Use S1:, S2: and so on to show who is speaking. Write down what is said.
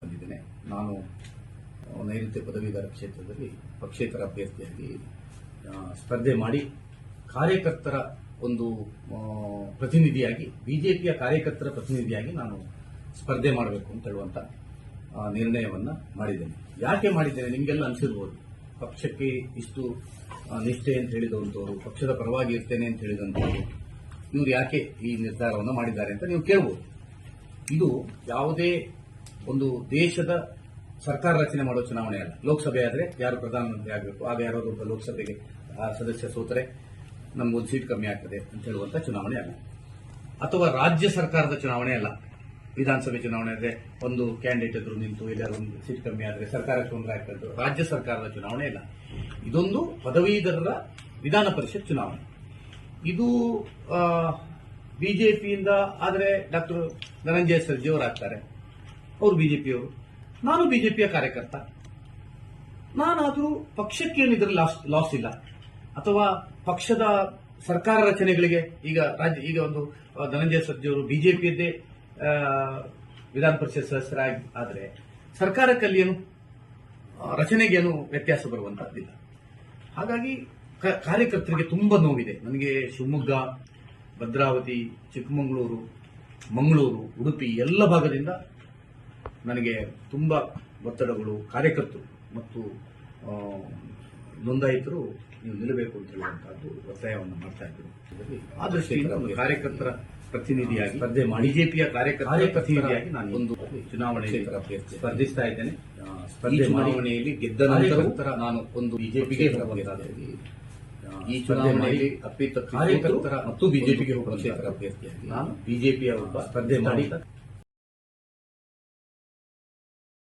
S1: ಬಂದಿದ್ದೇನೆ. ನಾನು ನೈಋತ್ಯ ಪದವೀಧರ ಕ್ಷೇತ್ರದಲ್ಲಿ ಪಕ್ಷೇತರ ಅಭ್ಯರ್ಥಿಯಾಗಿ ಸ್ಪರ್ಧೆ ಮಾಡಿ ಕಾರ್ಯಕರ್ತರ ಒಂದು ಪ್ರತಿನಿಧಿಯಾಗಿ ಬಿಜೆಪಿಯ ಕಾರ್ಯಕರ್ತರ ಪ್ರತಿನಿಧಿಯಾಗಿ ನಾನು ಸ್ಪರ್ಧೆ ಮಾಡಬೇಕು ಅಂತ ಹೇಳುವಂತ ನಿರ್ಣಯವನ್ನ ಮಾಡಿದ್ದೇನೆ. ಯಾಕೆ ಮಾಡಿದ್ದೇನೆ ನಿಮಗೆಲ್ಲ ಅನಿಸಿರ್ಬೋದು. ಪಕ್ಷಕ್ಕೆ ಇಷ್ಟು ನಿಷ್ಠೆ ಅಂತ ಹೇಳಿದಂಥವ್ರು, ಪಕ್ಷದ ಪರವಾಗಿ ಇರ್ತೇನೆ ಅಂತ ಹೇಳಿದಂಥವ್ರು, ಇವರು ಯಾಕೆ ಈ ನಿರ್ಧಾರವನ್ನು ಮಾಡಿದ್ದಾರೆ ಅಂತ ನೀವು ಕೇಳಬಹುದು. ಇದು ಯಾವುದೇ ಒಂದು ದೇಶದ ಸರ್ಕಾರ ರಚನೆ ಮಾಡುವ ಚುನಾವಣೆ ಅಲ್ಲ. ಲೋಕಸಭೆ ಆದರೆ ಯಾರು ಪ್ರಧಾನಮಂತ್ರಿ ಆಗಬೇಕು, ಆಗ ಯಾರೋ ಒಬ್ಬ ಲೋಕಸಭೆಗೆ ಸದಸ್ಯ ಸೋತರೆ ನಮಗೊಂದು ಸೀಟ್ ಕಮ್ಮಿ ಆಗ್ತದೆ ಅಂತ ಹೇಳುವಂತ ಚುನಾವಣೆ ಅಲ್ಲ. ಅಥವಾ ರಾಜ್ಯ ಸರ್ಕಾರದ ಚುನಾವಣೆ ಅಲ್ಲ. ವಿಧಾನಸಭೆ ಚುನಾವಣೆ ಆದರೆ ಒಂದು ಕ್ಯಾಂಡಿಡೇಟ್ ಎದುರು ನಿಂತು ಎಲ್ಲರೂ ಒಂದು ಸೀಟ್ ಕಮ್ಮಿ ಆದರೆ ಸರ್ಕಾರಕ್ಕೆ ತೊಂದರೆ ಆಗ್ತದೆ. ರಾಜ್ಯ ಸರ್ಕಾರದ ಚುನಾವಣೆ ಇಲ್ಲ. ಇದೊಂದು ಪದವೀಧರರ ವಿಧಾನ ಪರಿಷತ್ ಚುನಾವಣೆ. ಇದು ಬಿಜೆಪಿಯಿಂದ ಆದರೆ ಡಾಕ್ಟರ್ ಧನಂಜಯ ಸರ್ಜಿ ಅವರು ಆಗ್ತಾರೆ. ಅವರು ಬಿಜೆಪಿಯವರು, ನಾನು ಬಿಜೆಪಿಯ ಕಾರ್ಯಕರ್ತ. ನಾನಾದರೂ ಪಕ್ಷಕ್ಕೇನು ಇದರಲ್ಲಿ ಲಾಸ್ ಇಲ್ಲ. ಅಥವಾ ಪಕ್ಷದ ಸರ್ಕಾರ ರಚನೆಗಳಿಗೆ ಈಗ ಒಂದು ಧನಂಜಯ ಸರ್ಜಿ ಅವರು ಬಿಜೆಪಿಯದ್ದೇ ವಿಧಾನ ಪರಿಷತ್ ಸದಸ್ಯರಾಗಿ ಆದರೆ ಸರ್ಕಾರಕ್ಕಲ್ಲಿ ಏನು ರಚನೆಗೇನು ವ್ಯತ್ಯಾಸ ಬರುವಂತಹದ್ದಿಲ್ಲ. ಹಾಗಾಗಿ ಕಾರ್ಯಕರ್ತರಿಗೆ ತುಂಬಾ ನೋವಿದೆ. ನನಗೆ ಶಿವಮೊಗ್ಗ, ಭದ್ರಾವತಿ, ಚಿಕ್ಕಮಗಳೂರು, ಮಂಗಳೂರು, ಉಡುಪಿ ಎಲ್ಲ ಭಾಗದಿಂದ ನನಗೆ ತುಂಬಾ ಒತ್ತಡಗಳು, ಕಾರ್ಯಕರ್ತರು ಮತ್ತು ನೋಂದಾಯಿತರು ನೀವು ನಿಲ್ಲಬೇಕು ಅಂತ ಹೇಳುವಂತಹದ್ದು ಒತ್ತಾಯವನ್ನು ಮಾಡ್ತಾ ಇದ್ರು. ಆ ದೃಷ್ಟಿಯಿಂದ ಕಾರ್ಯಕರ್ತರ ಪ್ರತಿನಿಧಿಯಾಗಿ ಸ್ಪರ್ಧೆ ಮಾಡಿ ಬಿಜೆಪಿಯ ಕಾರ್ಯಕರ್ತರ ಪ್ರತಿನಿಧಿಯಾಗಿ ನಾನು ಒಂದು ಚುನಾವಣೆ ಸ್ಪರ್ಧಿಸ್ತಾ ಇದ್ದೇನೆ. ಸ್ಪರ್ಧೆ ಚುನಾವಣೆಯಲ್ಲಿ ಗೆದ್ದ ನಂತರ ನಾನು ಒಂದು ಬಿಜೆಪಿಗೆ ಹೋಗಬೇಕಾಗಿ ಈ ಚುನಾವಣೆಯಲ್ಲಿ ಕಾರ್ಯಕರ್ತರ ಮತ್ತು ಬಿಜೆಪಿಗೆ ಹೋಗುವ ಕ್ಷೇತ್ರ ಅಭ್ಯರ್ಥಿಯಾಗಿ ನಾನು ಬಿಜೆಪಿಯ ಒಬ್ಬ ಸ್ಪರ್ಧೆ ಮಾಡಿ